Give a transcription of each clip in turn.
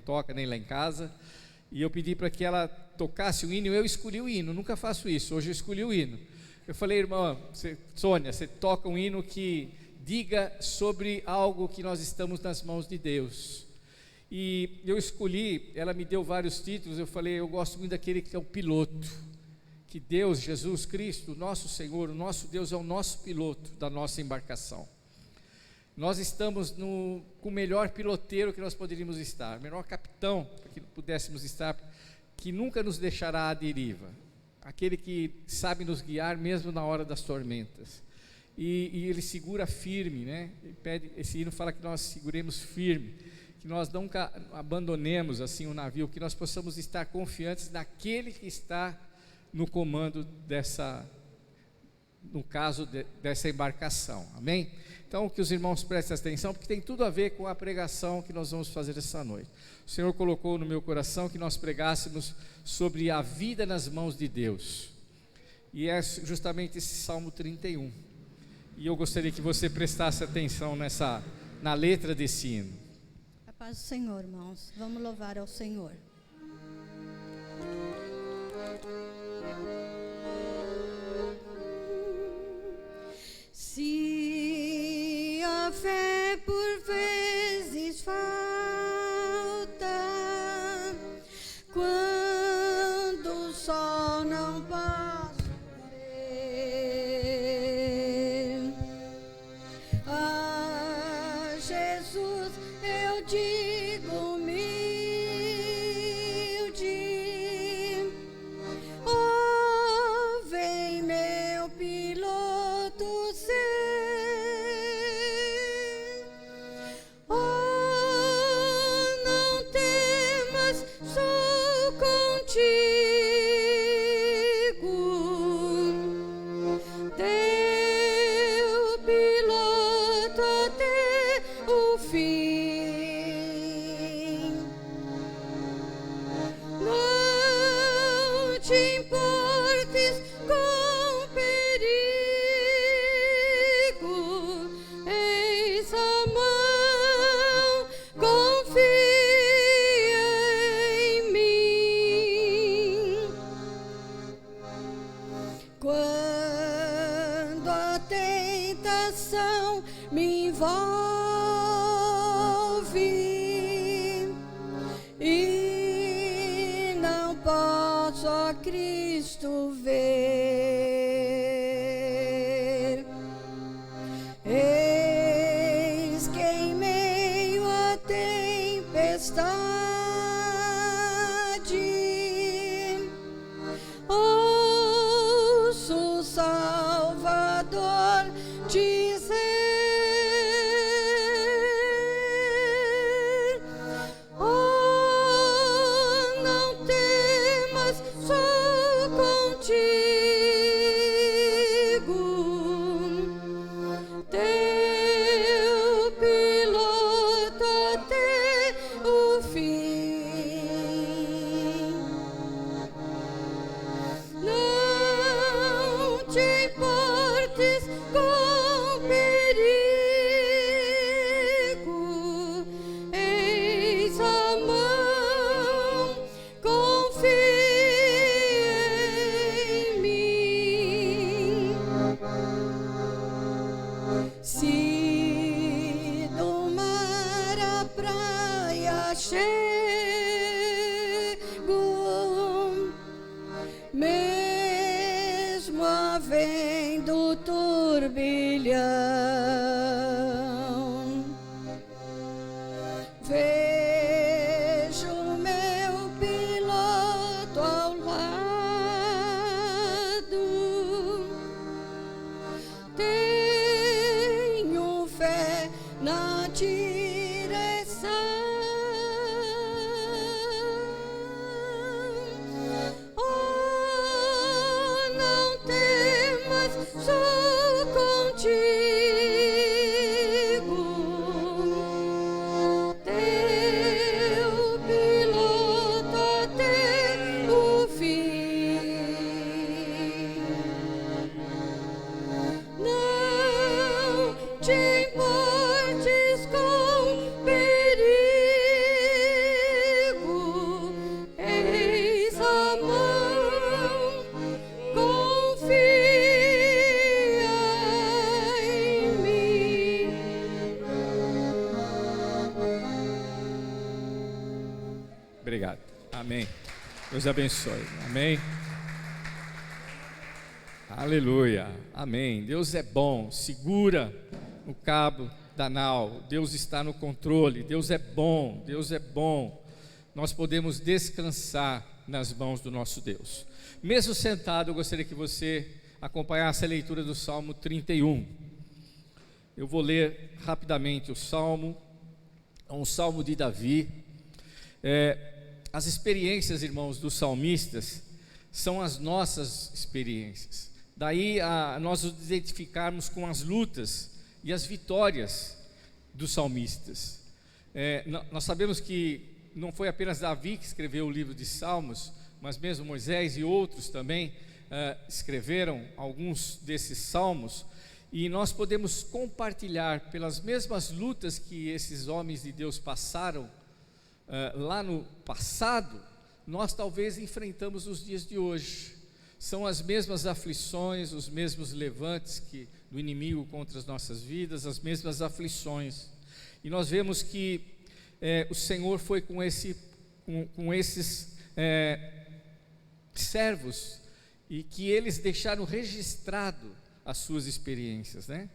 toca nem lá em casa, e eu pedi para que ela tocasse o hino. Eu escolhi o hino, nunca faço isso, hoje eu escolhi o hino. Eu falei: irmã Sônia, você toca um hino que diga sobre algo que nós estamos nas mãos de Deus. E eu escolhi, ela me deu vários títulos. Eu falei: eu gosto muito daquele que é o piloto, que Deus, Jesus Cristo, nosso Senhor, o nosso Deus é o nosso piloto da nossa embarcação. Nós estamos com o melhor piloteiro que nós poderíamos estar, o melhor capitão que pudéssemos estar, que nunca nos deixará à deriva, aquele que sabe nos guiar mesmo na hora das tormentas, e ele segura firme, né? Ele pede, esse hino fala que nós seguremos firme, que nós nunca abandonemos assim o navio, que nós possamos estar confiantes naquele que está no comando dessa embarcação, amém? Então que os irmãos prestem atenção, porque tem tudo a ver com a pregação que nós vamos fazer essa noite. O Senhor colocou no meu coração que nós pregássemos sobre a vida nas mãos de Deus, e é justamente esse Salmo 31, e eu gostaria que você prestasse atenção na letra desse hino. A paz do Senhor, irmãos, vamos louvar ao Senhor. Se a fé por vezes falta, quando o sol não posso ver, a Jesus eu digo humilde: oh, vem meu piloto ser. Oh, não temas, sou contigo, teu piloto até o fim. Não te importes com perigo, eis a mão, confia em mim. Quando a tentação me envolve e não posso a Cristo ver, eis que em meio à tempestade ouço o Salvador dizer: oh, não temas, sou contigo, teu piloto até o fim. Não te importes com perigo, eis a mão, confia em mim. Se do mar à praia chego, mesmo havendo turbilhão, vejo meu piloto ao lado, tenho fé na direção. Oh, não temas, sou contigo, Obrigado. Amém. Deus abençoe. Amém. Aleluia. Amém. Deus é bom. Segura no cabo da nau. Deus está no controle. Deus é bom. Deus é bom. Nós podemos descansar nas mãos do nosso Deus. Mesmo sentado, eu gostaria que você acompanhasse a leitura do Salmo 31. Eu vou ler rapidamente o Salmo. É um Salmo de Davi. As experiências, irmãos, dos salmistas são as nossas experiências. Daí nós nos identificarmos com as lutas e as vitórias dos salmistas. Nós sabemos que não foi apenas Davi que escreveu o livro de Salmos, mas mesmo Moisés e outros também escreveram alguns desses salmos, e nós podemos compartilhar pelas mesmas lutas que esses homens de Deus passaram lá no passado. Nós talvez enfrentamos nos dias de hoje. São as mesmas aflições, os mesmos levantes do inimigo contra as nossas vidas, as mesmas aflições, e nós vemos que o Senhor foi com esses servos, e que eles deixaram registrado as suas experiências, né?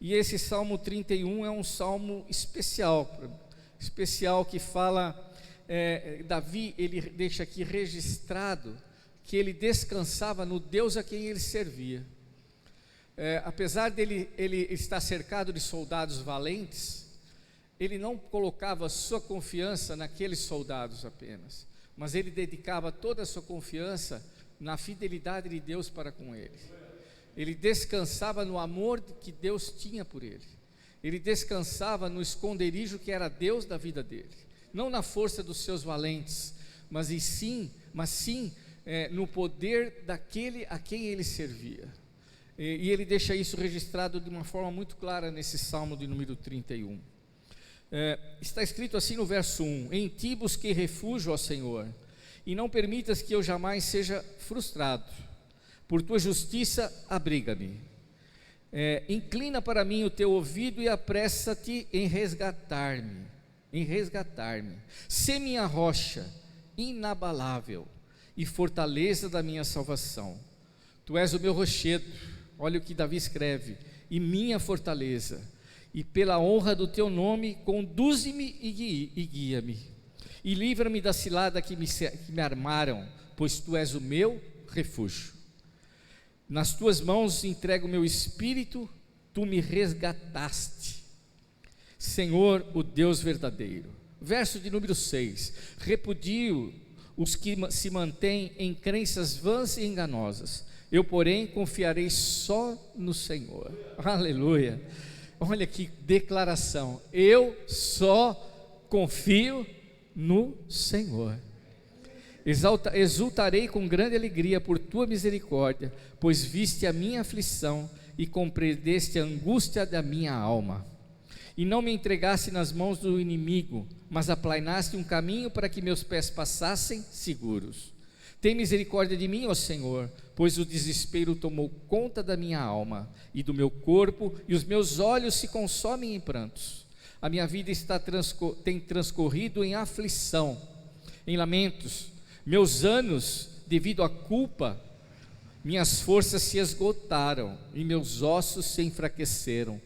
E esse Salmo 31 é um salmo especial que fala, Davi, ele deixa aqui registrado que ele descansava no Deus a quem ele servia. Apesar dele ele estar cercado de soldados valentes, ele não colocava sua confiança naqueles soldados apenas, mas ele dedicava toda a sua confiança na fidelidade de Deus para com ele. Ele descansava no amor que Deus tinha por ele. Ele descansava no esconderijo que era Deus da vida dele, não na força dos seus valentes, mas sim no poder daquele a quem ele servia. E ele deixa isso registrado de uma forma muito clara nesse Salmo de número 31. Está escrito assim no verso 1: em ti busquei refúgio, ó Senhor, e não permitas que eu jamais seja frustrado. Por tua justiça abriga-me. Inclina para mim o teu ouvido e apressa-te em resgatar-me. Sê minha rocha inabalável e fortaleza da minha salvação. Tu és o meu rochedo, olha o que Davi escreve, e minha fortaleza, e pela honra do teu nome conduze-me e guia-me, e livra-me da cilada que me armaram, pois tu és o meu refúgio. Nas tuas mãos entrego o meu espírito, tu me resgataste, Senhor, o Deus verdadeiro. Verso de número 6: repudio os que se mantêm em crenças vãs e enganosas, eu porém confiarei só no Senhor. Aleluia. Olha que declaração: eu só confio no Senhor. Exultarei com grande alegria por tua misericórdia, pois viste a minha aflição e compreendeste a angústia da minha alma. E não me entregaste nas mãos do inimigo, mas aplainaste um caminho para que meus pés passassem seguros. Tem misericórdia de mim, ó Senhor, pois o desespero tomou conta da minha alma e do meu corpo, e os meus olhos se consomem em prantos. A minha vida tem transcorrido em aflição, em lamentos. Meus anos, devido à culpa, minhas forças se esgotaram e meus ossos se enfraqueceram.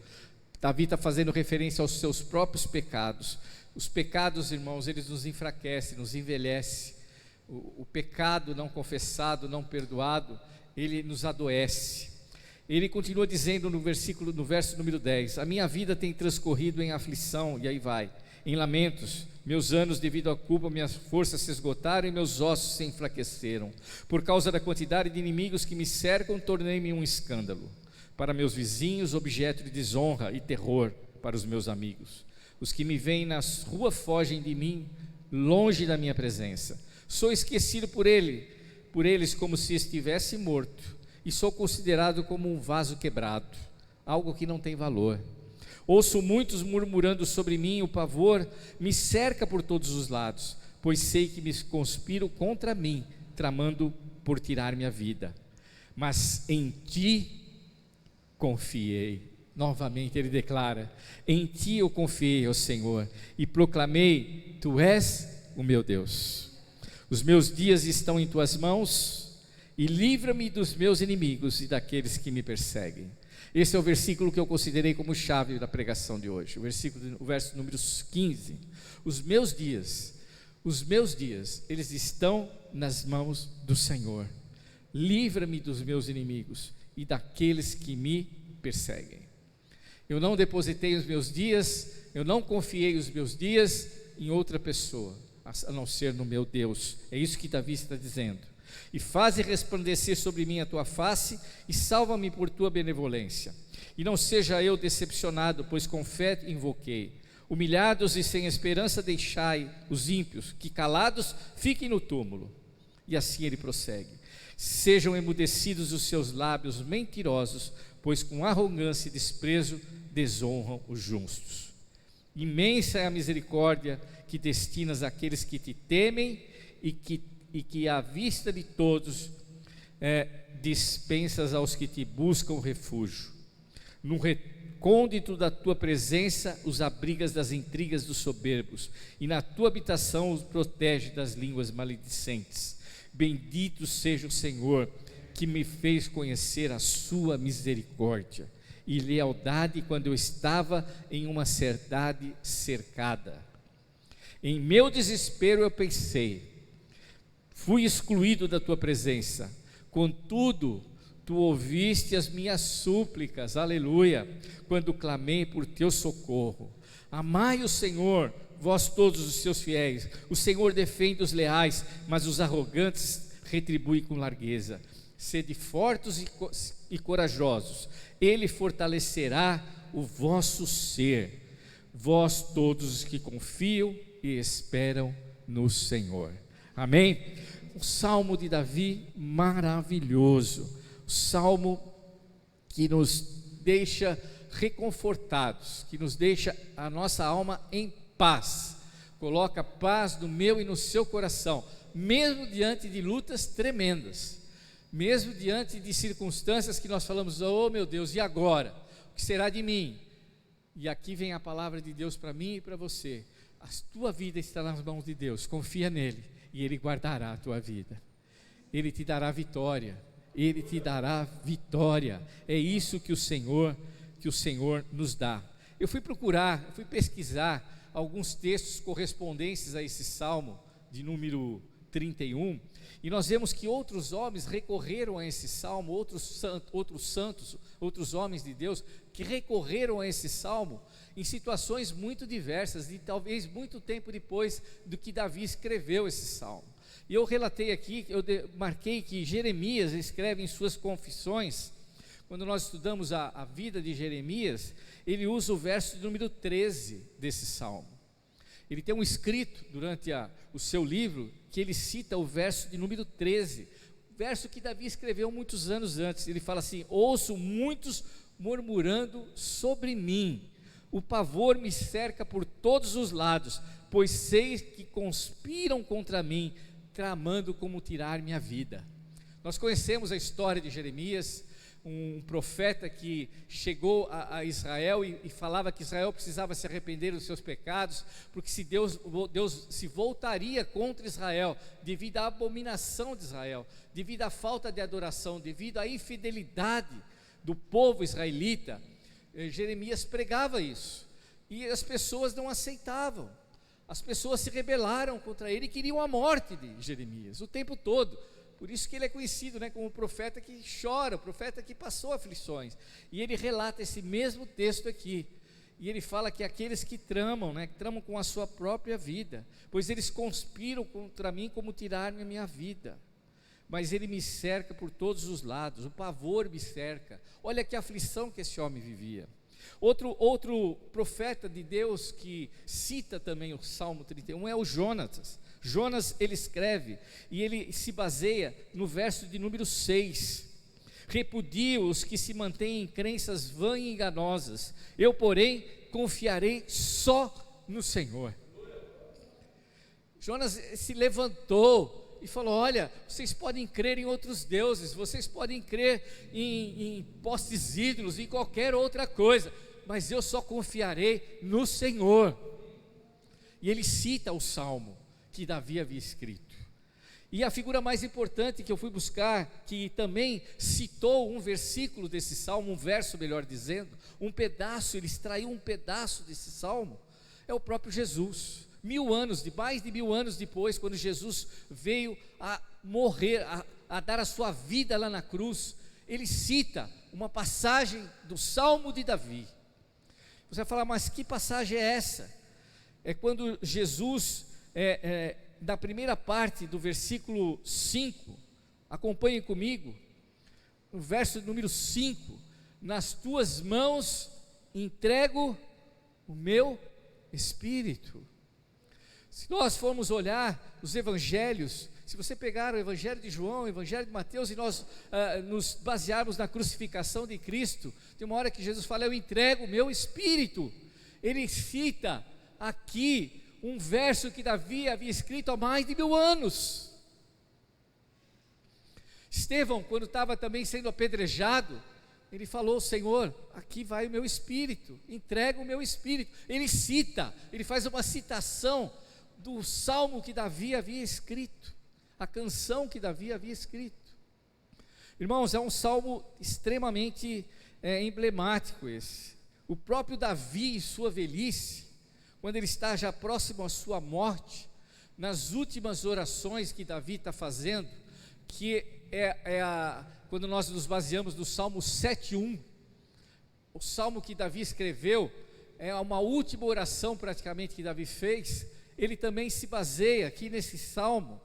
Davi está fazendo referência aos seus próprios pecados. Os pecados, irmãos, eles nos enfraquecem, nos envelhecem. O pecado não confessado, não perdoado, ele nos adoece. Ele continua dizendo no verso número 10: a minha vida tem transcorrido em aflição, e aí vai, em lamentos. Meus anos, devido à culpa, minhas forças se esgotaram e meus ossos se enfraqueceram. Por causa da quantidade de inimigos que me cercam, tornei-me um escândalo para meus vizinhos, objeto de desonra e terror para os meus amigos. Os que me veem nas ruas fogem de mim, longe da minha presença. Sou esquecido por eles como se estivesse morto, e sou considerado como um vaso quebrado, algo que não tem valor. Ouço muitos murmurando sobre mim, o pavor me cerca por todos os lados, pois sei que me conspiram contra mim, tramando por tirar minha vida. Mas em ti confiei. Novamente ele declara: em ti eu confiei, ó Senhor, e proclamei: tu és o meu Deus. Os meus dias estão em tuas mãos, e livra-me dos meus inimigos e daqueles que me perseguem. Esse é o versículo que eu considerei como chave da pregação de hoje, o verso número 15. Os meus dias, eles estão nas mãos do Senhor. Livra-me dos meus inimigos e daqueles que me perseguem. Eu não depositei os meus dias, eu não confiei os meus dias em outra pessoa, a não ser no meu Deus. É isso que Davi está dizendo. E faze resplandecer sobre mim a tua face, e salva-me por tua benevolência. E não seja eu decepcionado, pois com fé invoquei. Humilhados e sem esperança deixai os ímpios, que calados fiquem no túmulo. E assim ele prossegue. Sejam emudecidos os seus lábios mentirosos, pois com arrogância e desprezo desonram os justos. Imensa é a misericórdia que destinas àqueles que te temem, e que à vista de todos dispensas aos que te buscam refúgio. No recôndito da tua presença os abrigas das intrigas dos soberbos, e na tua habitação os protege das línguas maledicentes. Bendito seja o Senhor, que me fez conhecer a sua misericórdia e lealdade quando eu estava em uma cidade cercada. Em meu desespero eu pensei, fui excluído da tua presença, contudo, tu ouviste as minhas súplicas, aleluia, quando clamei por teu socorro. Amai o Senhor, vós todos os seus fiéis. O Senhor defende os leais, mas os arrogantes retribui com largueza. Sede fortes e corajosos, Ele fortalecerá o vosso ser, vós todos os que confiam e esperam no Senhor. Amém? Um salmo de Davi maravilhoso, um salmo que nos deixa reconfortados, que nos deixa a nossa alma em paz, coloca paz no meu e no seu coração, mesmo diante de lutas tremendas, mesmo diante de circunstâncias que nós falamos, oh meu Deus, e agora? O que será de mim? E aqui vem a palavra de Deus para mim e para você. A tua vida está nas mãos de Deus, confia nele e Ele guardará a tua vida, Ele te dará vitória, Ele te dará vitória. É isso que o Senhor nos dá. Eu fui pesquisar alguns textos correspondentes a esse salmo de número 31, e nós vemos que outros homens recorreram a esse salmo, outros santos, outros homens de Deus que recorreram a esse salmo em situações muito diversas, e talvez muito tempo depois do que Davi escreveu esse salmo. E eu relatei aqui, marquei que Jeremias escreve em suas confissões, quando nós estudamos a vida de Jeremias, ele usa o verso de número 13 desse salmo. Ele tem um escrito durante o seu livro, que ele cita o verso de número 13, verso que Davi escreveu muitos anos antes. Ele fala assim: ouço muitos murmurando sobre mim, o pavor me cerca por todos os lados, pois sei que conspiram contra mim, tramando como tirar minha vida. Nós conhecemos a história de Jeremias, um profeta que chegou a Israel e falava que Israel precisava se arrepender dos seus pecados, porque se Deus se voltaria contra Israel, devido à abominação de Israel, devido à falta de adoração, devido à infidelidade do povo israelita. Jeremias pregava isso, e as pessoas não aceitavam, as pessoas se rebelaram contra ele e queriam a morte de Jeremias o tempo todo. Por isso que ele é conhecido, como o profeta que chora, o profeta que passou aflições. E ele relata esse mesmo texto aqui, e ele fala que aqueles que tramam, que tramam com a sua própria vida, pois eles conspiram contra mim como tirar-me a minha vida, mas ele me cerca por todos os lados, o pavor me cerca. Olha que aflição que esse homem vivia. Outro profeta de Deus que cita também o Salmo 31 é o Jonas. Jonas, ele escreve, e ele se baseia no verso de número 6, repudio os que se mantêm em crenças vãs e enganosas, eu porém confiarei só no Senhor. Jonas se levantou e falou: olha, vocês podem crer em outros deuses, vocês podem crer em postes ídolos, em qualquer outra coisa, mas eu só confiarei no Senhor. E ele cita o Salmo, que Davi havia escrito. E a figura mais importante que eu fui buscar, que também citou um versículo desse salmo, um verso melhor dizendo, um pedaço, ele extraiu um pedaço desse salmo, é o próprio Jesus. Mais de 1000 anos depois, quando Jesus veio a morrer, a dar a sua vida lá na cruz, ele cita uma passagem do Salmo de Davi. Você vai falar, mas que passagem é essa? É quando Jesus, da primeira parte do versículo 5, acompanhem comigo, no verso número 5, nas tuas mãos entrego o meu espírito. Se nós formos olhar os evangelhos, se você pegar o evangelho de João, o evangelho de Mateus, e nós nos basearmos na crucificação de Cristo, tem uma hora que Jesus fala, eu entrego o meu espírito. Ele cita aqui um verso que Davi havia escrito há mais de 1000 anos. Estevão, quando estava também sendo apedrejado, ele falou, Senhor, aqui vai o meu espírito, entrega o meu espírito. Ele cita, ele faz uma citação do salmo que Davi havia escrito, a canção que Davi havia escrito. Irmãos, é um salmo extremamente emblemático esse. O próprio Davi, em sua velhice, quando ele está já próximo à sua morte, nas últimas orações que Davi está fazendo, que quando nós nos baseamos no Salmo 7:1, o salmo que Davi escreveu, é uma última oração praticamente que Davi fez, ele também se baseia aqui nesse salmo,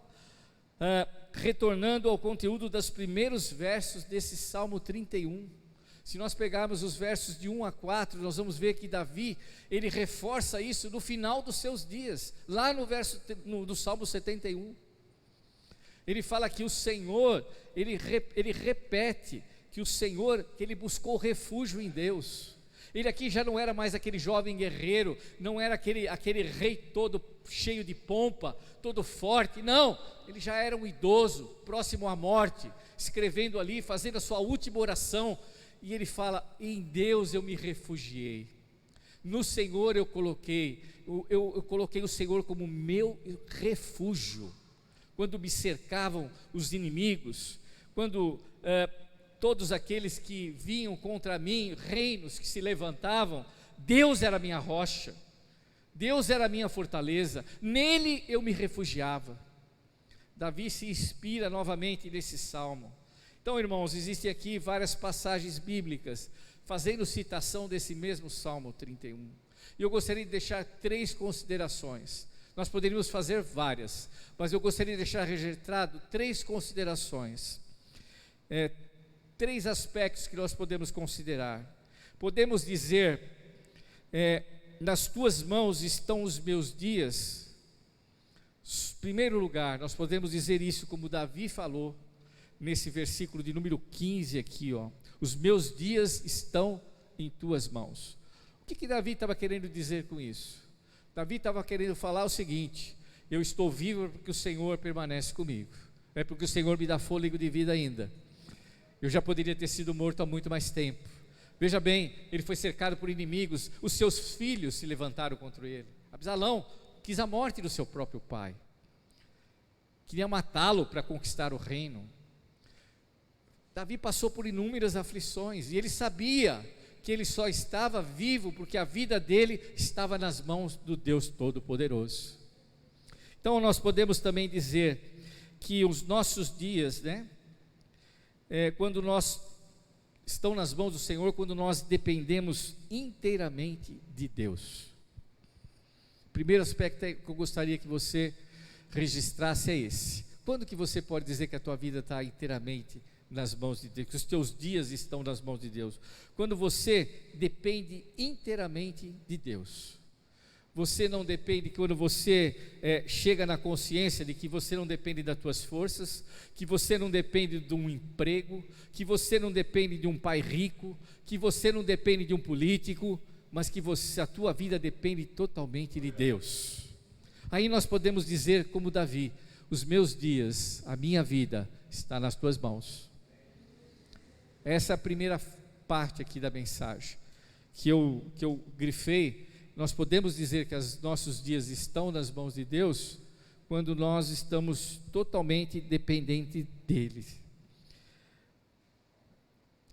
retornando ao conteúdo dos primeiros versos desse Salmo 31. Se nós pegarmos os versos de 1 a 4, nós vamos ver que Davi, ele reforça isso no final dos seus dias, lá no verso do Salmo 71. Ele fala que o Senhor, ele repete que o Senhor, que ele buscou refúgio em Deus. Ele aqui já não era mais aquele jovem guerreiro, não era aquele rei todo cheio de pompa, todo forte, não, ele já era um idoso, próximo à morte, escrevendo ali, fazendo a sua última oração, e ele fala, em Deus eu me refugiei, no Senhor eu coloquei o Senhor como meu refúgio, quando me cercavam os inimigos, quando todos aqueles que vinham contra mim, reinos que se levantavam, Deus era a minha rocha, Deus era a minha fortaleza, nele eu me refugiava. Davi se inspira novamente nesse salmo. Então, irmãos, existem aqui várias passagens bíblicas, fazendo citação desse mesmo Salmo 31, e eu gostaria de deixar 3 considerações. Nós poderíamos fazer várias, mas eu gostaria de deixar registrado 3 considerações, 3 aspectos que nós podemos considerar. Podemos dizer, nas tuas mãos estão os meus dias. Em primeiro lugar, nós podemos dizer isso como Davi falou, nesse versículo de número 15 aqui, os meus dias estão em tuas mãos. O que Davi estava querendo dizer com isso? Davi estava querendo falar o seguinte, eu estou vivo porque o Senhor permanece comigo, é porque o Senhor me dá fôlego de vida ainda. Eu já poderia ter sido morto há muito mais tempo. Veja bem, ele foi cercado por inimigos, os seus filhos se levantaram contra ele. Absalão quis a morte do seu próprio pai, queria matá-lo para conquistar o reino. Davi passou por inúmeras aflições, e ele sabia que ele só estava vivo porque a vida dele estava nas mãos do Deus Todo-Poderoso. Então nós podemos também dizer que os nossos dias, quando nós estão nas mãos do Senhor, quando nós dependemos inteiramente de Deus. O primeiro aspecto que eu gostaria que você registrasse é esse. Quando que você pode dizer que a tua vida está inteiramente nas mãos de Deus, que os teus dias estão nas mãos de Deus? Quando você depende inteiramente de Deus. Você não depende, quando você chega na consciência de que você não depende das tuas forças, que você não depende de um emprego, que você não depende de um pai rico, que você não depende de um político, mas que a tua vida depende totalmente de Deus. Aí nós podemos dizer como Davi, os meus dias, a minha vida está nas tuas mãos. Essa é a primeira parte aqui da mensagem que eu grifei. Nós podemos dizer que os nossos dias estão nas mãos de Deus quando nós estamos totalmente dependentes dele.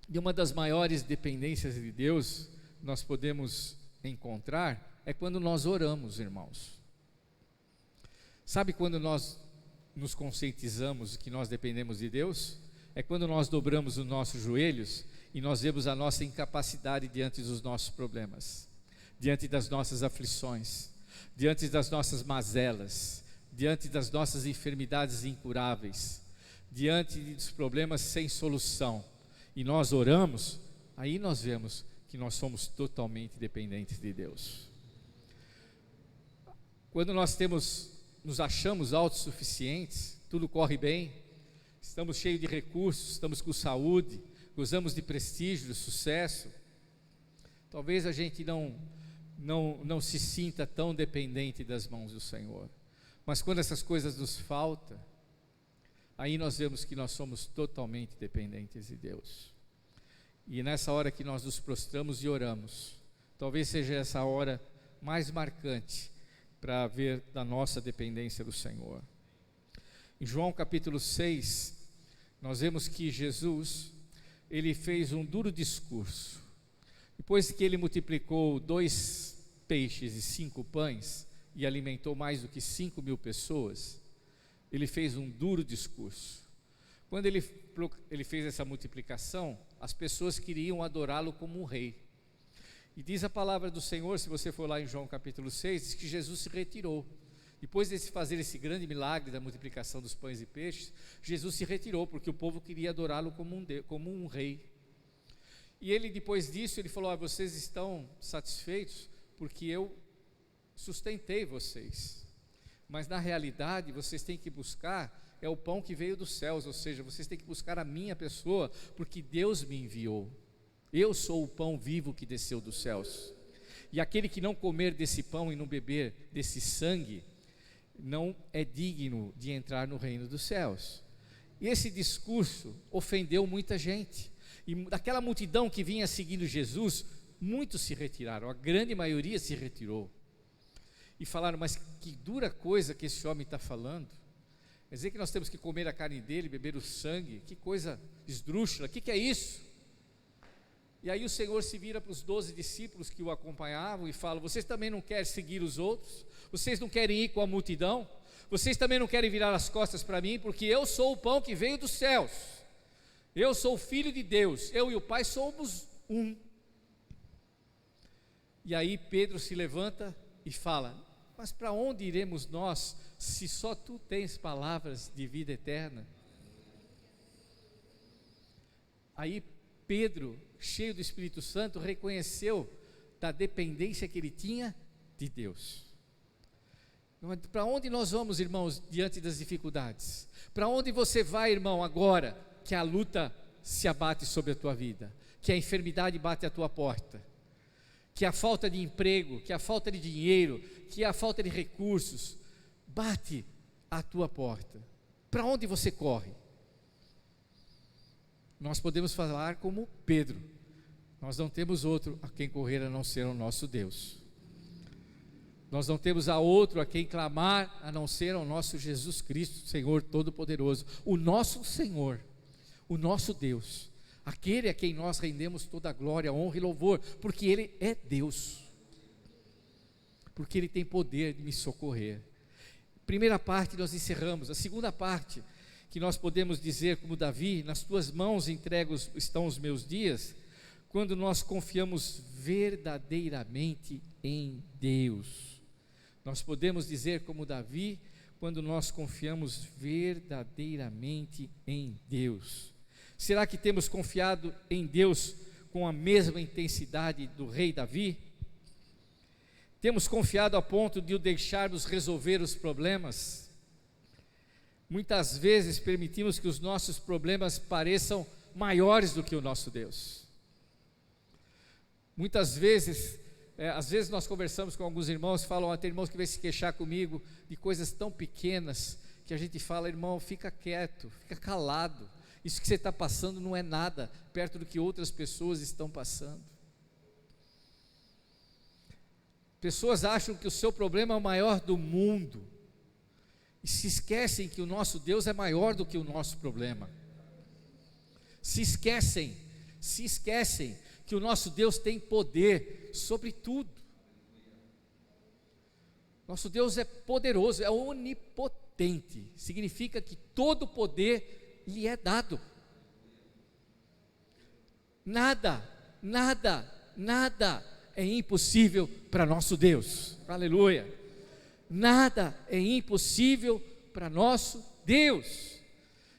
E uma das maiores dependências de Deus nós podemos encontrar é quando nós oramos, irmãos. Sabe quando nós nos conscientizamos que nós dependemos de Deus? É quando nós dobramos os nossos joelhos e nós vemos a nossa incapacidade diante dos nossos problemas, diante das nossas aflições, diante das nossas mazelas, diante das nossas enfermidades incuráveis, diante dos problemas sem solução, e nós oramos, aí nós vemos que nós somos totalmente dependentes de Deus. Quando nós nos achamos autossuficientes, tudo corre bem, estamos cheios de recursos, estamos com saúde, gozamos de prestígio, de sucesso, talvez a gente não se sinta tão dependente das mãos do Senhor. Mas quando essas coisas nos faltam, aí nós vemos que nós somos totalmente dependentes de Deus. E nessa hora que nós nos prostramos e oramos, talvez seja essa hora mais marcante para ver da nossa dependência do Senhor. Em João capítulo 6, nós vemos que Jesus, ele fez um duro discurso. Depois que ele multiplicou 2 peixes e 5 pães, e alimentou mais do que 5.000 pessoas, ele fez um duro discurso. Quando ele fez essa multiplicação, as pessoas queriam adorá-lo como um rei. E diz a palavra do Senhor, se você for lá em João capítulo 6, diz que Jesus se retirou. Depois de fazer esse grande milagre da multiplicação dos pães e peixes, Jesus se retirou, porque o povo queria adorá-lo como um rei. E ele, depois disso, ele falou: vocês estão satisfeitos porque eu sustentei vocês, mas na realidade vocês têm que buscar o pão que veio dos céus, ou seja, vocês têm que buscar a minha pessoa, porque Deus me enviou. Eu sou o pão vivo que desceu dos céus, e aquele que não comer desse pão e não beber desse sangue, não é digno de entrar no reino dos céus. E esse discurso ofendeu muita gente, e daquela multidão que vinha seguindo Jesus, muitos se retiraram, a grande maioria se retirou, e falaram: mas que dura coisa que esse homem está falando, quer dizer que nós temos que comer a carne dele, beber o sangue, que coisa esdrúxula, o que é isso? E aí o Senhor se vira para os 12 discípulos que o acompanhavam e fala: vocês também não querem seguir os outros? Vocês não querem ir com a multidão? Vocês também não querem virar as costas para mim? Porque eu sou o pão que veio dos céus, eu sou o Filho de Deus, eu e o Pai somos um. E aí Pedro se levanta e fala: mas para onde iremos nós, se só tu tens palavras de vida eterna? Aí Pedro, cheio do Espírito Santo, reconheceu da dependência que ele tinha de Deus. Para onde nós vamos, irmãos, diante das dificuldades? Para onde você vai, irmão, agora que a luta se abate sobre a tua vida, que a enfermidade bate à tua porta, que a falta de emprego, que a falta de dinheiro, que a falta de recursos bate à tua porta? Para onde você corre? Nós podemos falar como Pedro: nós não temos outro a quem correr a não ser o nosso Deus. Nós não temos a outro a quem clamar a não ser ao nosso Jesus Cristo, Senhor Todo-Poderoso, o nosso Senhor, o nosso Deus, aquele a quem nós rendemos toda a glória, honra e louvor, porque Ele é Deus, porque Ele tem poder de me socorrer. Primeira parte nós encerramos. A segunda parte, que nós podemos dizer como Davi: nas tuas mãos entregos estão os meus dias, quando nós confiamos verdadeiramente em Deus. Nós podemos dizer como Davi, quando nós confiamos verdadeiramente em Deus. Será que temos confiado em Deus com a mesma intensidade do rei Davi? Temos confiado a ponto de o deixarmos resolver os problemas? Muitas vezes permitimos que os nossos problemas pareçam maiores do que o nosso Deus. Muitas vezes, às vezes nós conversamos com alguns irmãos, falam: tem irmãos que vêm se queixar comigo de coisas tão pequenas, que a gente fala: irmão, fica quieto, fica calado, isso que você está passando não é nada, perto do que outras pessoas estão passando. Pessoas acham que o seu problema é o maior do mundo, e se esquecem que o nosso Deus é maior do que o nosso problema. Se esquecem que o nosso Deus tem poder sobre tudo. Nosso Deus é poderoso, é onipotente, significa que todo poder lhe é dado. Nada é impossível para nosso Deus. Aleluia. Nada é impossível para nosso Deus.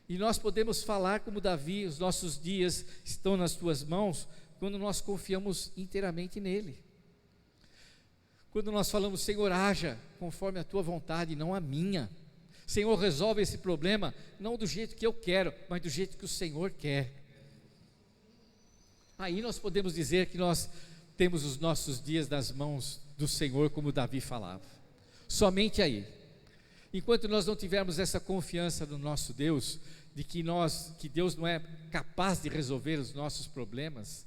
E nós podemos falar como Davi: os nossos dias estão nas tuas mãos, quando nós confiamos inteiramente nele. Quando nós falamos: Senhor, haja conforme a tua vontade, não a minha. Senhor, resolve esse problema, não do jeito que eu quero, mas do jeito que o Senhor quer. Aí nós podemos dizer que nós temos os nossos dias nas mãos do Senhor, como Davi falava. Somente aí. Enquanto nós não tivermos essa confiança no nosso Deus, de que Deus não é capaz de resolver os nossos problemas,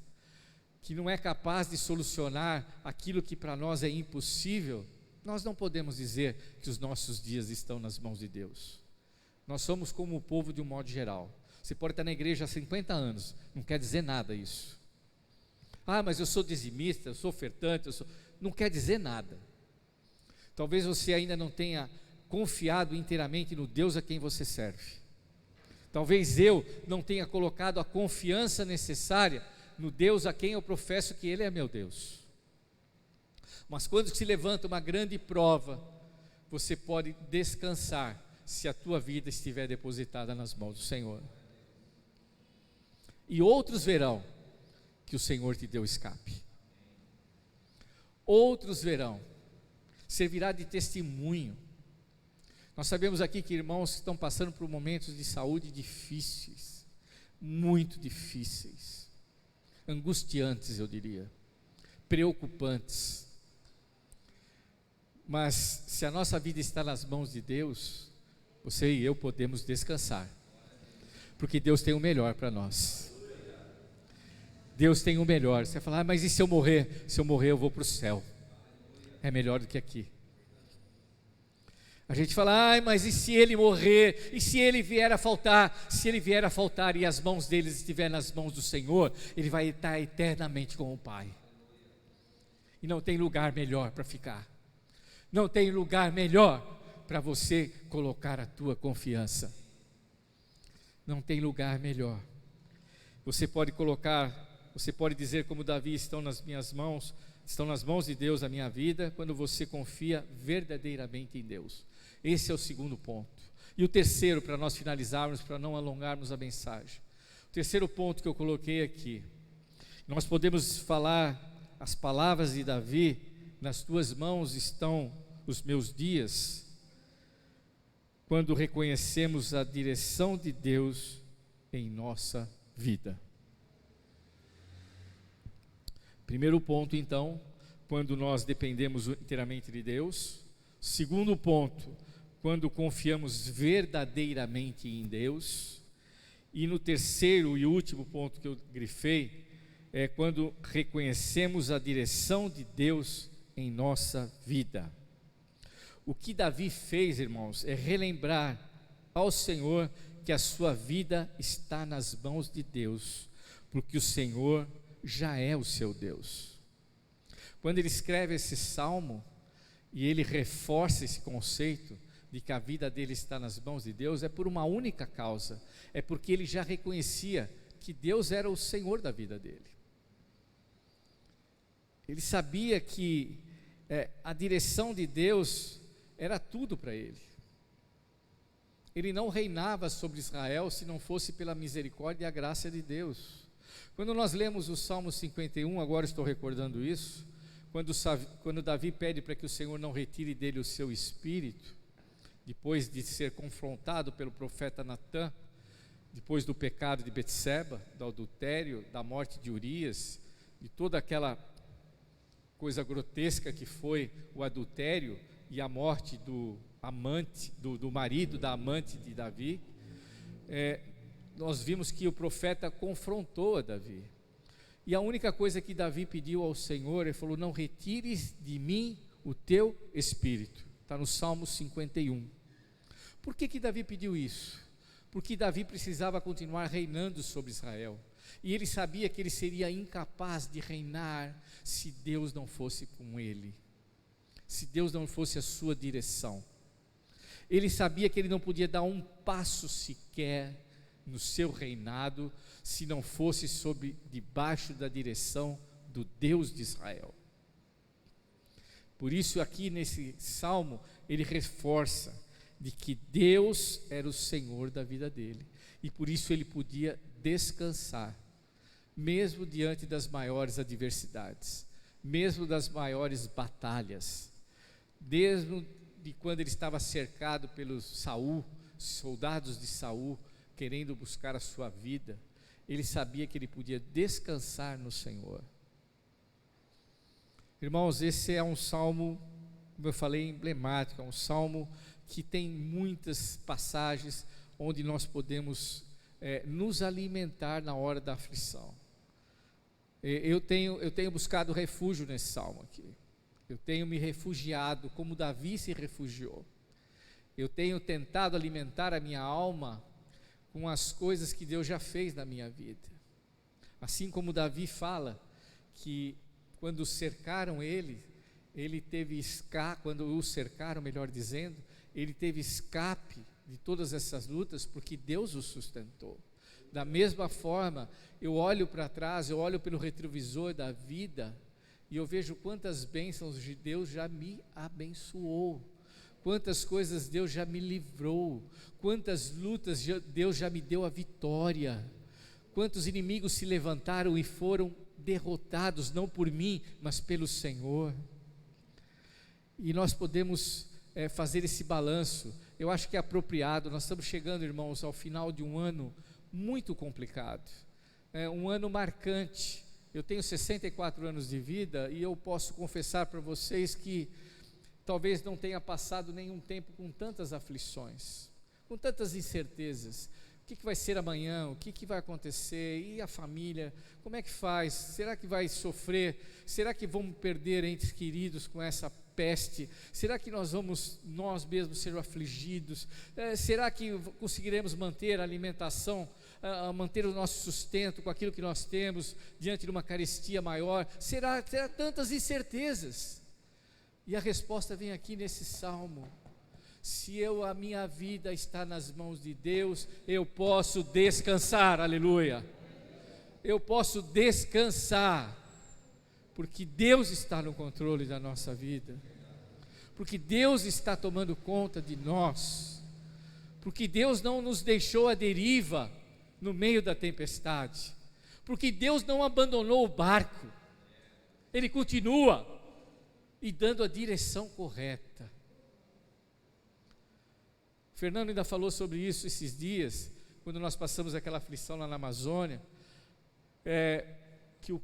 que não é capaz de solucionar aquilo que para nós é impossível, nós não podemos dizer que os nossos dias estão nas mãos de Deus. Nós somos como o povo de um modo geral. Você pode estar na igreja há 50 anos, não quer dizer nada isso. Ah, mas eu sou dizimista, eu sou ofertante, não quer dizer nada. Talvez você ainda não tenha confiado inteiramente no Deus a quem você serve. Talvez eu não tenha colocado a confiança necessária no Deus a quem eu professo que Ele é meu Deus. Mas quando se levanta uma grande prova, você pode descansar se a tua vida estiver depositada nas mãos do Senhor. E outros verão que o Senhor te deu escape. Outros verão, servirá de testemunho. Nós sabemos aqui que irmãos estão passando por momentos de saúde difíceis, muito difíceis, angustiantes, eu diria, preocupantes. Mas se a nossa vida está nas mãos de Deus, você e eu podemos descansar, porque Deus tem o melhor para nós. Deus tem o melhor. Você vai falar: mas e se eu morrer? Se eu morrer eu vou para o céu. É melhor do que aqui. A gente fala: mas e se ele morrer? E se ele vier a faltar? Se ele vier a faltar e as mãos deles estiverem nas mãos do Senhor, ele vai estar eternamente com o Pai. E não tem lugar melhor para ficar. Não tem lugar melhor para você colocar a tua confiança. Não tem lugar melhor. Você pode dizer como Davi: estão nas minhas mãos, estão nas mãos de Deus a minha vida, quando você confia verdadeiramente em Deus. Esse é o segundo ponto. E o terceiro, para nós finalizarmos, para não alongarmos a mensagem, o terceiro ponto que eu coloquei aqui, nós podemos falar as palavras de Davi: nas tuas mãos estão os meus dias, quando reconhecemos a direção de Deus em nossa vida. Primeiro ponto, então, quando nós dependemos inteiramente de Deus. Segundo ponto, quando confiamos verdadeiramente em Deus. E no terceiro e último ponto que eu grifei, é quando reconhecemos a direção de Deus em nossa vida. O que Davi fez, irmãos, é relembrar ao Senhor que a sua vida está nas mãos de Deus, porque o Senhor já é o seu Deus. Quando ele escreve esse salmo e ele reforça esse conceito de que a vida dele está nas mãos de Deus, é por uma única causa: é porque ele já reconhecia que Deus era o Senhor da vida dele. Ele sabia que a direção de Deus era tudo para ele. Ele não reinava sobre Israel se não fosse pela misericórdia e a graça de Deus. Quando nós lemos o Salmo 51, agora estou recordando isso, quando Davi pede para que o Senhor não retire dele o seu espírito, depois de ser confrontado pelo profeta Natã, depois do pecado de Betseba, do adultério, da morte de Urias, de toda aquela coisa grotesca que foi o adultério e a morte do amante, do marido da amante de Davi, nós vimos que o profeta confrontou a Davi, e a única coisa que Davi pediu ao Senhor, ele falou: não retires de mim o teu espírito. Está no Salmo 51. Por que Davi pediu isso? Porque Davi precisava continuar reinando sobre Israel. E ele sabia que ele seria incapaz de reinar se Deus não fosse com ele, se Deus não fosse a sua direção. Ele sabia que ele não podia dar um passo sequer no seu reinado se não fosse debaixo da direção do Deus de Israel. Por isso aqui nesse salmo ele reforça de que Deus era o Senhor da vida dele, e por isso ele podia descansar, mesmo diante das maiores adversidades, mesmo das maiores batalhas, mesmo de quando ele estava cercado pelos soldados de Saul, querendo buscar a sua vida. Ele sabia que ele podia descansar no Senhor. Irmãos, esse é um salmo, como eu falei, emblemático, é um salmo que tem muitas passagens onde nós podemos nos alimentar na hora da aflição. Eu tenho buscado refúgio nesse salmo aqui. Eu tenho me refugiado como Davi se refugiou. Eu tenho tentado alimentar a minha alma com as coisas que Deus já fez na minha vida. Assim como Davi fala que quando cercaram ele teve escape, quando o cercaram, melhor dizendo, ele teve escape de todas essas lutas porque Deus o sustentou. Da mesma forma, eu olho para trás, eu olho pelo retrovisor da vida e eu vejo quantas bênçãos de Deus já me abençoou, quantas coisas Deus já me livrou, quantas lutas Deus já me deu a vitória, quantos inimigos se levantaram e foram derrotados, não por mim, mas pelo Senhor. E nós podemos fazer esse balanço. Eu acho que é apropriado. Nós estamos chegando, irmãos, ao final de um ano muito complicado, um ano marcante. Eu tenho 64 anos de vida e eu posso confessar para vocês que talvez não tenha passado nenhum tempo com tantas aflições, com tantas incertezas. O que vai ser amanhã? O que vai acontecer? E a família? Como é que faz? Será que vai sofrer? Será que vamos perder entes queridos com essa peste? Será que nós mesmos ser afligidos? Será que conseguiremos manter a alimentação, manter o nosso sustento com aquilo que nós temos diante de uma carestia maior? Será tantas incertezas? E a resposta vem aqui nesse salmo. Se a minha vida está nas mãos de Deus, eu posso descansar, aleluia. Eu posso descansar, porque Deus está no controle da nossa vida, porque Deus está tomando conta de nós, porque Deus não nos deixou à deriva no meio da tempestade, porque Deus não abandonou o barco, Ele continua e dando a direção correta. Fernando ainda falou sobre isso esses dias, quando nós passamos aquela aflição lá na Amazônia, que o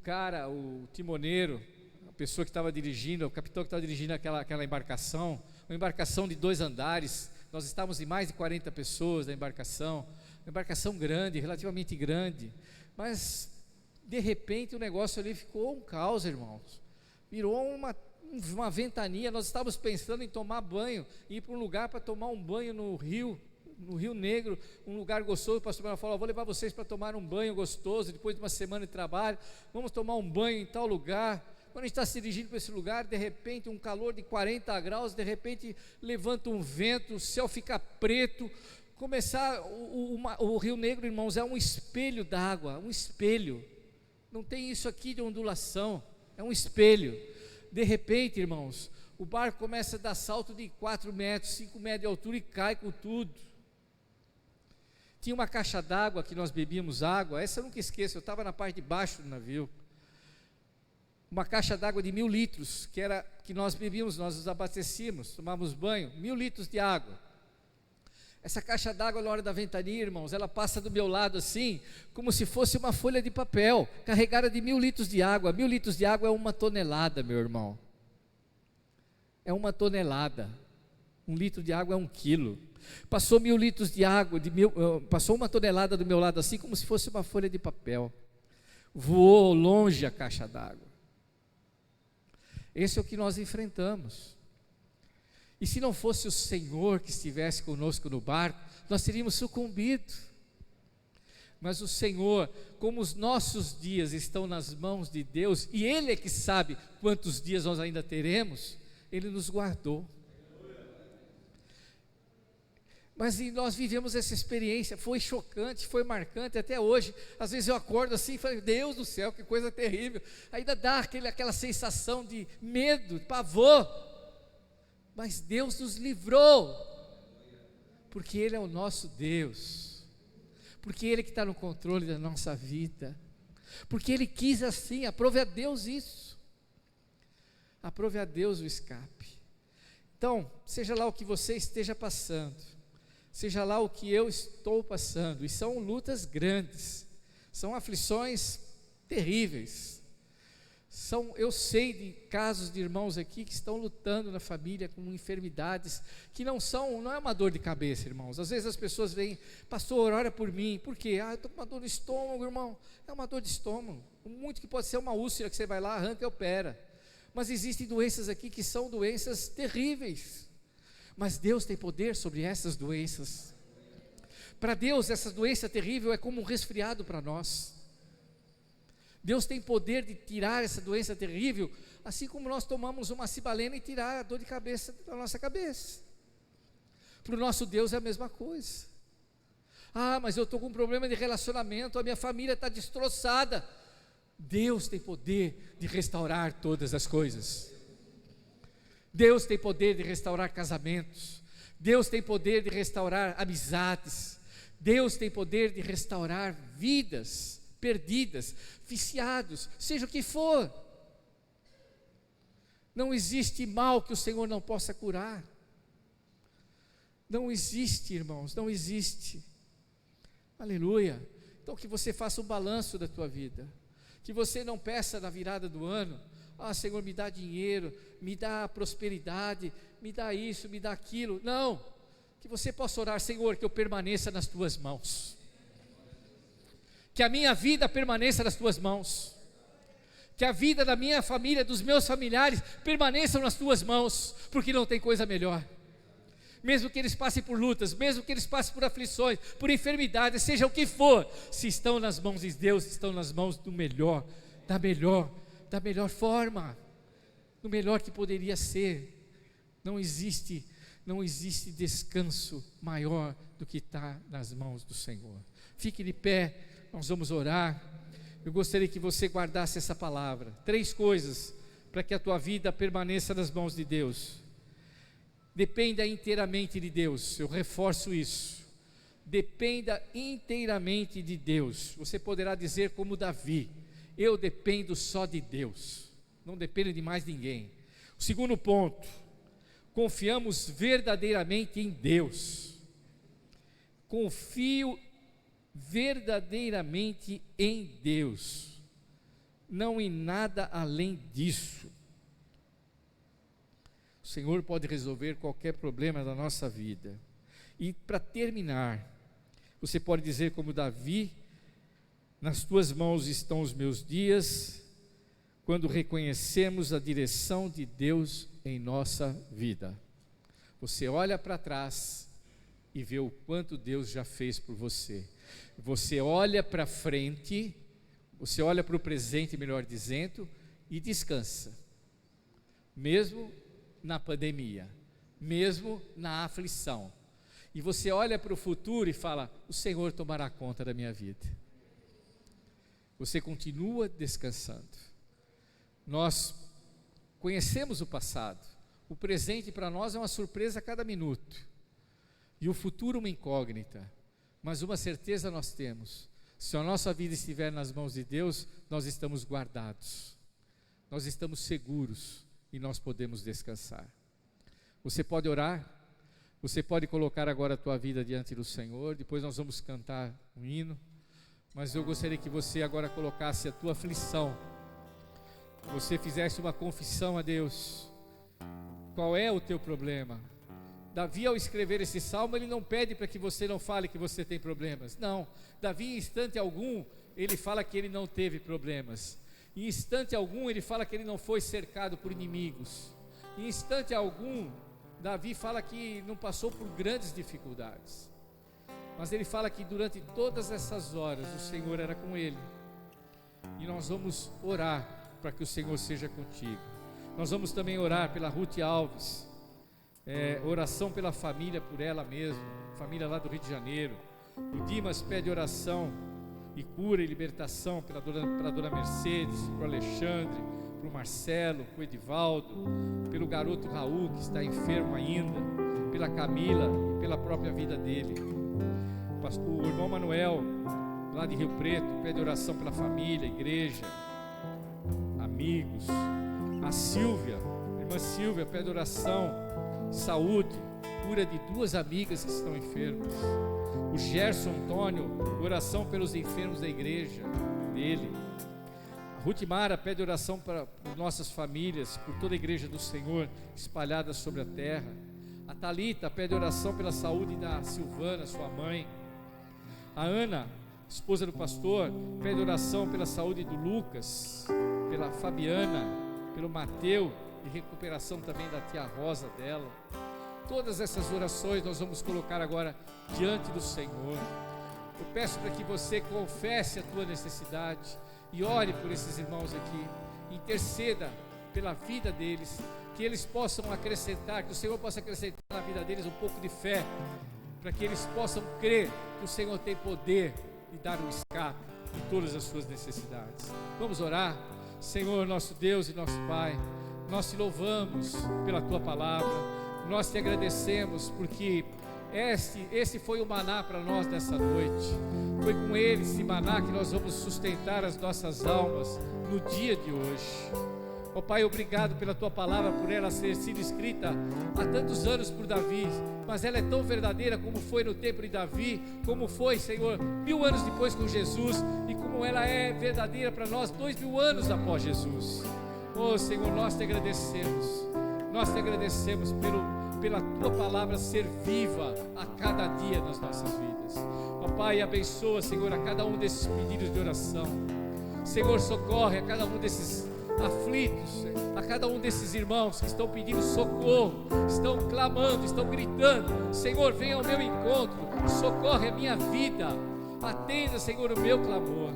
timoneiro, a pessoa que estava dirigindo, o capitão que estava dirigindo aquela embarcação, uma embarcação de 2 andares, nós estávamos em mais de 40 pessoas na embarcação, uma embarcação grande, relativamente grande, mas de repente o negócio ali ficou um caos, irmãos, virou uma ventania. Nós estávamos pensando em tomar banho, ir para um lugar para tomar um banho no Rio Negro, um lugar gostoso. O pastor Manuel falou: vou levar vocês para tomar um banho gostoso, depois de uma semana de trabalho, vamos tomar um banho em tal lugar. Quando a gente está se dirigindo para esse lugar, de repente um calor de 40 graus, de repente levanta um vento, o céu fica preto, o Rio Negro, irmãos, é um espelho d'água, um espelho, não tem isso aqui de ondulação, é um espelho. De repente, irmãos, o barco começa a dar salto de 4 metros, 5 metros de altura e cai com tudo. Tinha uma caixa d'água que nós bebíamos água, essa eu nunca esqueço, eu estava na parte de baixo do navio, uma caixa d'água de 1000 litros, que nós bebíamos, nós nos abastecíamos, tomávamos banho, 1000 litros de água. Essa caixa d'água, na hora da ventania, irmãos, ela passa do meu lado assim, como se fosse uma folha de papel, carregada de 1000 litros de água. 1000 litros de água é 1 tonelada, meu irmão. É 1 tonelada. 1 litro de água é 1 quilo. Passou 1000 litros de água, passou 1 tonelada do meu lado assim, como se fosse uma folha de papel. Voou longe a caixa d'água. Esse é o que nós enfrentamos. E se não fosse o Senhor que estivesse conosco no barco, nós teríamos sucumbido. Mas o Senhor, como os nossos dias estão nas mãos de Deus, e Ele é que sabe quantos dias nós ainda teremos, Ele nos guardou. Mas nós vivemos essa experiência, foi chocante, foi marcante até hoje. Às vezes eu acordo assim e falo, Deus do céu, que coisa terrível. Ainda dá aquela sensação de medo, de pavor. Mas Deus nos livrou, porque Ele é o nosso Deus, porque Ele que está no controle da nossa vida, porque Ele quis assim. Aprove a Deus isso, aprove a Deus o escape. Então, seja lá o que você esteja passando, seja lá o que eu estou passando, e são lutas grandes, são aflições terríveis. Eu sei de casos de irmãos aqui que estão lutando na família com enfermidades que não é uma dor de cabeça, irmãos. Às vezes as pessoas vêm, pastor, ora por mim. Por quê? Eu estou com uma dor no estômago, irmão. É uma dor de estômago, muito que pode ser uma úlcera que você vai lá, arranca e opera. Mas existem doenças aqui que são doenças terríveis, mas Deus tem poder sobre essas doenças. Para Deus, essa doença terrível é como um resfriado para nós. Deus tem poder de tirar essa doença terrível, assim como nós tomamos uma cibalena e tirar a dor de cabeça da nossa cabeça. Para o nosso Deus é a mesma coisa. Mas eu estou com um problema de relacionamento, a minha família está destroçada. Deus tem poder de restaurar todas as coisas. Deus tem poder de restaurar casamentos. Deus tem poder de restaurar amizades. Deus tem poder de restaurar vidas perdidas, viciados, seja o que for. Não existe mal que o Senhor não possa curar. Não existe, irmãos, não existe. Aleluia. Então que você faça um balanço da tua vida, que você não peça na virada do ano, Senhor, me dá dinheiro, me dá prosperidade, me dá isso, me dá aquilo. Não, que você possa orar, Senhor, que eu permaneça nas tuas mãos, que a minha vida permaneça nas tuas mãos, que a vida da minha família, dos meus familiares permaneçam nas tuas mãos, porque não tem coisa melhor. Mesmo que eles passem por lutas, mesmo que eles passem por aflições, por enfermidades, seja o que for, se estão nas mãos de Deus, estão nas mãos do melhor, da melhor forma, do melhor que poderia ser. Não existe descanso maior do que estar nas mãos do Senhor. Fique de pé, nós vamos orar. Eu gostaria que você guardasse essa palavra. 3 coisas para que a tua vida permaneça nas mãos de Deus. Dependa inteiramente de Deus, eu reforço isso. Dependa inteiramente de Deus. Você poderá dizer como Davi: eu dependo só de Deus, não dependo de mais ninguém. O segundo ponto: confiamos verdadeiramente em Deus. Confio verdadeiramente em Deus, não em nada além disso. O Senhor pode resolver qualquer problema da nossa vida. E para terminar, você pode dizer como Davi: nas tuas mãos estão os meus dias, quando reconhecemos a direção de Deus em nossa vida. Você olha para trás e vê o quanto Deus já fez por você. Você olha para frente, você olha para o presente, melhor dizendo, e descansa. Mesmo na pandemia, mesmo na aflição. E você olha para o futuro e fala: o Senhor tomará conta da minha vida. Você continua descansando. Nós conhecemos o passado, o presente para nós é uma surpresa a cada minuto, e o futuro uma incógnita, mas uma certeza nós temos: se a nossa vida estiver nas mãos de Deus, nós estamos guardados, nós estamos seguros e nós podemos descansar. Você pode orar, você pode colocar agora a tua vida diante do Senhor, depois nós vamos cantar um hino, mas eu gostaria que você agora colocasse a tua aflição, você fizesse uma confissão a Deus. Qual é o teu problema? Davi, ao escrever esse salmo, ele não pede para que você não fale que você tem problemas. Não, Davi, em instante algum, ele fala que ele não teve problemas. Em instante algum, ele fala que ele não foi cercado por inimigos. Em instante algum, Davi fala que não passou por grandes dificuldades, mas ele fala que durante todas essas horas o Senhor era com ele. E nós vamos orar para que o Senhor seja contigo. Nós vamos também orar pela Ruth Alves, oração pela família, por ela mesma, família lá do Rio de Janeiro. O Dimas pede oração e cura e libertação para a dona Mercedes, para o Alexandre, para o Marcelo, para o Edivaldo, pelo garoto Raul, que está enfermo ainda, pela Camila e pela própria vida dele. O irmão Manuel, lá de Rio Preto, pede oração pela família, igreja, amigos. A Silvia, a irmã Silvia, pede oração, saúde, cura de 2 amigas que estão enfermas. O Gerson Antônio, oração pelos enfermos da igreja dele. A Ruth Mara pede oração por nossas famílias, por toda a igreja do Senhor espalhada sobre a terra. A Thalita pede oração pela saúde da Silvana, sua mãe. A Ana, esposa do pastor, pede oração pela saúde do Lucas, pela Fabiana, pelo Mateu, e recuperação também da tia Rosa dela. Todas essas orações nós vamos colocar agora diante do Senhor. Eu peço para que você confesse a tua necessidade e ore por esses irmãos aqui, interceda pela vida deles, que eles possam acrescentar, que o Senhor possa acrescentar na vida deles um pouco de fé, para que eles possam crer que o Senhor tem poder de dar um escape em todas as suas necessidades. Vamos orar. Senhor, nosso Deus e nosso Pai, nós te louvamos pela tua palavra, nós te agradecemos porque esse foi o maná para nós nessa noite. Foi com esse maná que nós vamos sustentar as nossas almas no dia de hoje. Ó Pai, obrigado pela tua palavra, por ela ter sido escrita há tantos anos por Davi, mas ela é tão verdadeira como foi no tempo de Davi, como foi, Senhor, 1000 anos depois com Jesus, e como ela é verdadeira para nós 2000 anos após Jesus. Oh Senhor, nós te agradecemos pela tua palavra ser viva a cada dia nas nossas vidas. Ó Pai, abençoa, Senhor, a cada um desses pedidos de oração. Senhor, socorre a cada um desses aflitos, a cada um desses irmãos que estão pedindo socorro, estão clamando, estão gritando. Senhor, venha ao meu encontro, socorre a minha vida, atenda, Senhor, o meu clamor.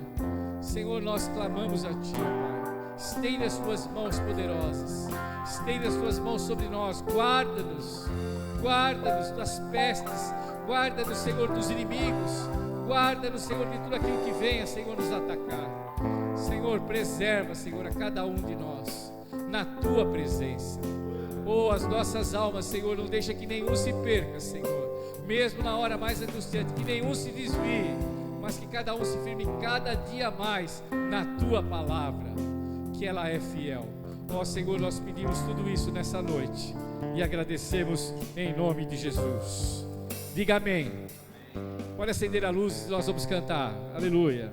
Senhor, nós clamamos a Ti, Pai. Estende as Tuas mãos poderosas, estende as Tuas mãos sobre nós, guarda-nos das pestes, guarda-nos, Senhor, dos inimigos, guarda-nos, Senhor, de tudo aquilo que venha, Senhor, nos atacar. Senhor, preserva, Senhor, a cada um de nós na Tua presença. Oh, as nossas almas, Senhor, não deixa que nenhum se perca, Senhor, mesmo na hora mais angustiante, que nenhum se desvie, mas que cada um se firme cada dia mais na Tua palavra, que ela é fiel. Ó Senhor, nós pedimos tudo isso nessa noite e agradecemos em nome de Jesus. Diga amém. Pode acender a luz e nós vamos cantar. Aleluia.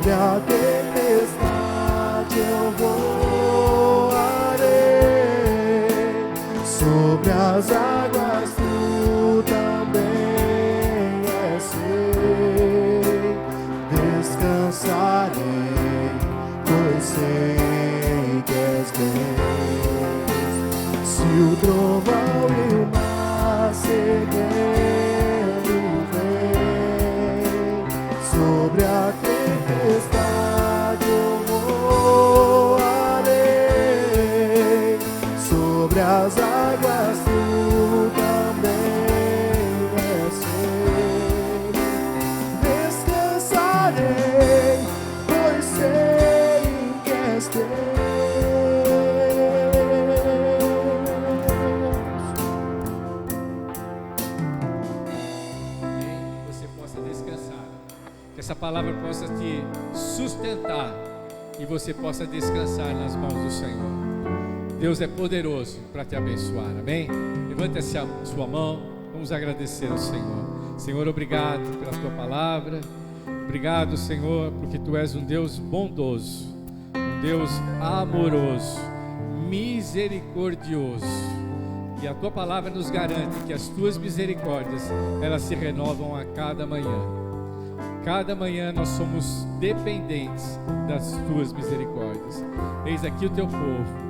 sobre a tempestade eu voarei, sobre as águas tu também és rei. Descansarei, pois sei que és Deus. Se o trovão e o mar seguendo vem, sobre a tempestade eu voarei, sobre as águas tu também és rei. Descansarei, pois sei que és Deus. Você possa descansar, que essa palavra possa te sustentar e você possa descansar nas mãos do Senhor. Deus é poderoso para te abençoar, amém? Levante a sua mão, vamos agradecer ao Senhor. Senhor, obrigado pela tua palavra, obrigado, Senhor, porque tu és um Deus bondoso, um Deus amoroso, misericordioso. E a tua palavra nos garante que as tuas misericórdias, elas se renovam a cada manhã. Cada manhã nós somos dependentes das tuas misericórdias. Eis aqui o teu povo.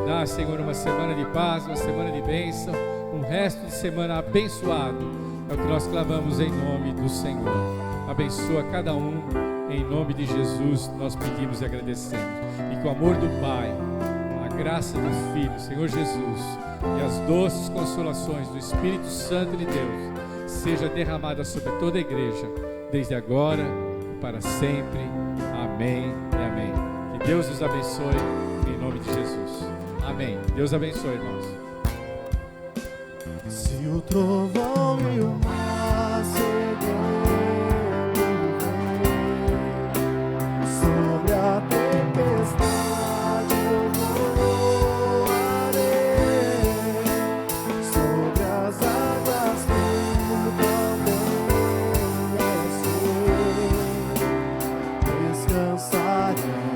Dá, Senhor, uma semana de paz, uma semana de bênção, um resto de semana abençoado. É o que nós clamamos em nome do Senhor. Abençoa cada um, em nome de Jesus nós pedimos e agradecemos. E que o amor do Pai, a graça do Filho, Senhor Jesus, e as doces consolações do Espírito Santo de Deus seja derramada sobre toda a igreja, desde agora e para sempre. Amém e amém. Que Deus os abençoe em nome de Jesus. Amém. Deus abençoe, irmãos. Se o trovão e o mar seguendo vem, sobre a tempestade eu voarei, sobre as águas tu também és rei. Descansarei,